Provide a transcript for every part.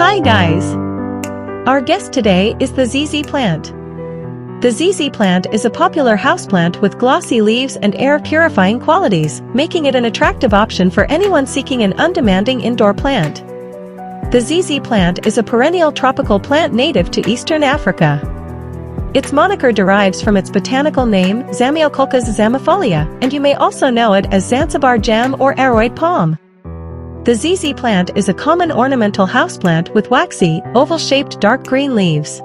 Hi guys! Our guest today is the ZZ plant. The ZZ plant is a popular houseplant with glossy leaves and air-purifying qualities, making it an attractive option for anyone seeking an undemanding indoor plant. The ZZ plant is a perennial tropical plant native to Eastern Africa. Its moniker derives from its botanical name, Zamioculcas zamiifolia, and you may also know it as Zansibar jam or aroid palm. The ZZ plant is a common ornamental houseplant with waxy, oval-shaped dark green leaves.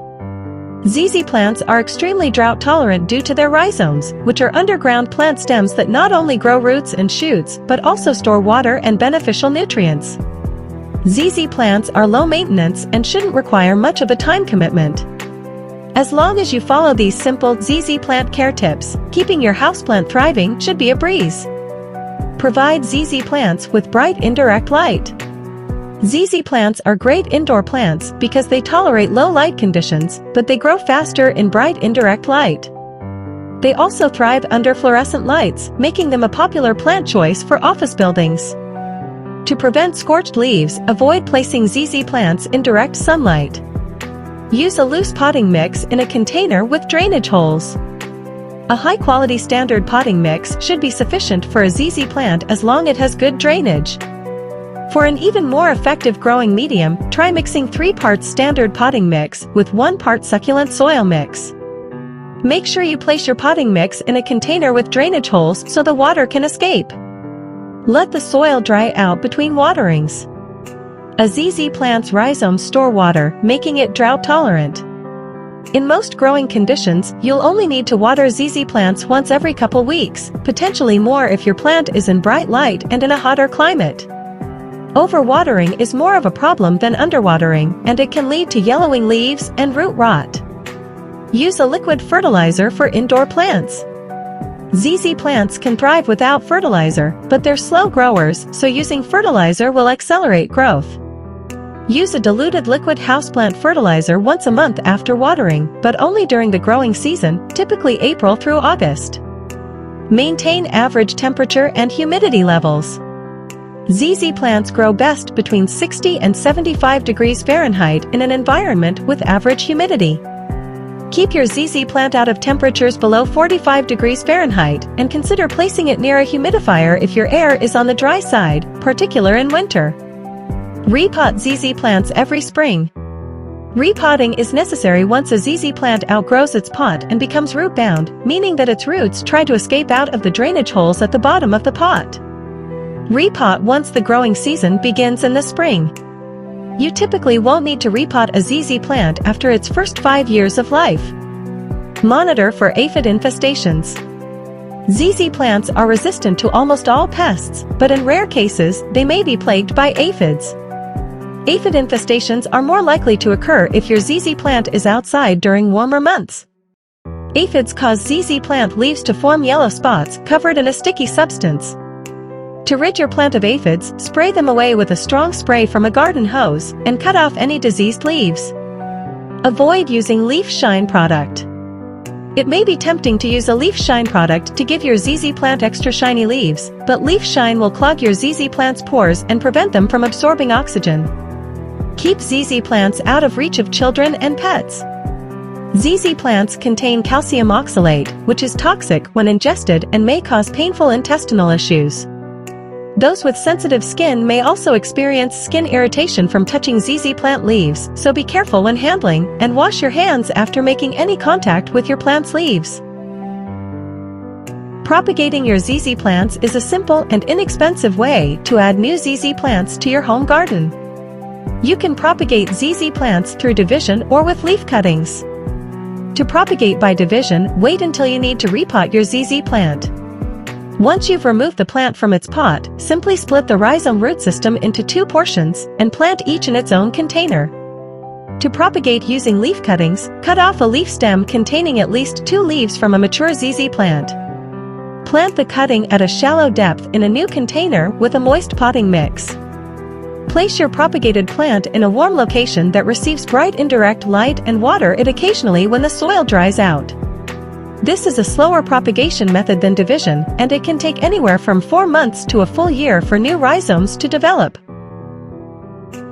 ZZ plants are extremely drought-tolerant due to their rhizomes, which are underground plant stems that not only grow roots and shoots but also store water and beneficial nutrients. ZZ plants are low maintenance and shouldn't require much of a time commitment. As long as you follow these simple ZZ plant care tips, keeping your houseplant thriving should be a breeze. Provide ZZ plants with bright indirect light. ZZ plants are great indoor plants because they tolerate low light conditions, but they grow faster in bright indirect light. They also thrive under fluorescent lights, making them a popular plant choice for office buildings. To prevent scorched leaves, avoid placing ZZ plants in direct sunlight. Use a loose potting mix in a container with drainage holes. A high-quality standard potting mix should be sufficient for a ZZ plant as long as it has good drainage. For an even more effective growing medium, try mixing 3 parts standard potting mix with 1 part succulent soil mix. Make sure you place your potting mix in a container with drainage holes so the water can escape. Let the soil dry out between waterings. A ZZ plant's rhizomes store water, making it drought-tolerant. In most growing conditions, you'll only need to water ZZ plants once every couple weeks, potentially more if your plant is in bright light and in a hotter climate. Overwatering is more of a problem than underwatering, and it can lead to yellowing leaves and root rot. Use a liquid fertilizer for indoor plants. ZZ plants can thrive without fertilizer, but they're slow growers, so using fertilizer will accelerate growth. Use a diluted liquid houseplant fertilizer once a month after watering, but only during the growing season, typically April through August. Maintain average temperature and humidity levels. ZZ plants grow best between 60 and 75 degrees Fahrenheit in an environment with average humidity. Keep your ZZ plant out of temperatures below 45 degrees Fahrenheit, and consider placing it near a humidifier if your air is on the dry side, particularly in winter. Repot ZZ plants every spring. Repotting is necessary once a ZZ plant outgrows its pot and becomes root-bound, meaning that its roots try to escape out of the drainage holes at the bottom of the pot. Repot once the growing season begins in the spring. You typically won't need to repot a ZZ plant after its first 5 years of life. Monitor for aphid infestations. ZZ plants are resistant to almost all pests, but in rare cases, they may be plagued by aphids. Aphid infestations are more likely to occur if your ZZ plant is outside during warmer months. Aphids cause ZZ plant leaves to form yellow spots covered in a sticky substance. To rid your plant of aphids, spray them away with a strong spray from a garden hose, and cut off any diseased leaves. Avoid using leaf shine product. It may be tempting to use a leaf shine product to give your ZZ plant extra shiny leaves, but leaf shine will clog your ZZ plant's pores and prevent them from absorbing oxygen. Keep ZZ plants out of reach of children and pets. ZZ plants contain calcium oxalate, which is toxic when ingested and may cause painful intestinal issues. Those with sensitive skin may also experience skin irritation from touching ZZ plant leaves, so be careful when handling, and wash your hands after making any contact with your plant's leaves. Propagating your ZZ plants is a simple and inexpensive way to add new ZZ plants to your home garden. You can propagate ZZ plants through division or with leaf cuttings. To propagate by division, wait until you need to repot your ZZ plant. Once you've removed the plant from its pot, simply split the rhizome root system into 2 portions, and plant each in its own container. To propagate using leaf cuttings, cut off a leaf stem containing at least 2 leaves from a mature ZZ plant. Plant the cutting at a shallow depth in a new container with a moist potting mix. Place your propagated plant in a warm location that receives bright indirect light and water it occasionally when the soil dries out. This is a slower propagation method than division, and it can take anywhere from 4 months to a full year for new rhizomes to develop.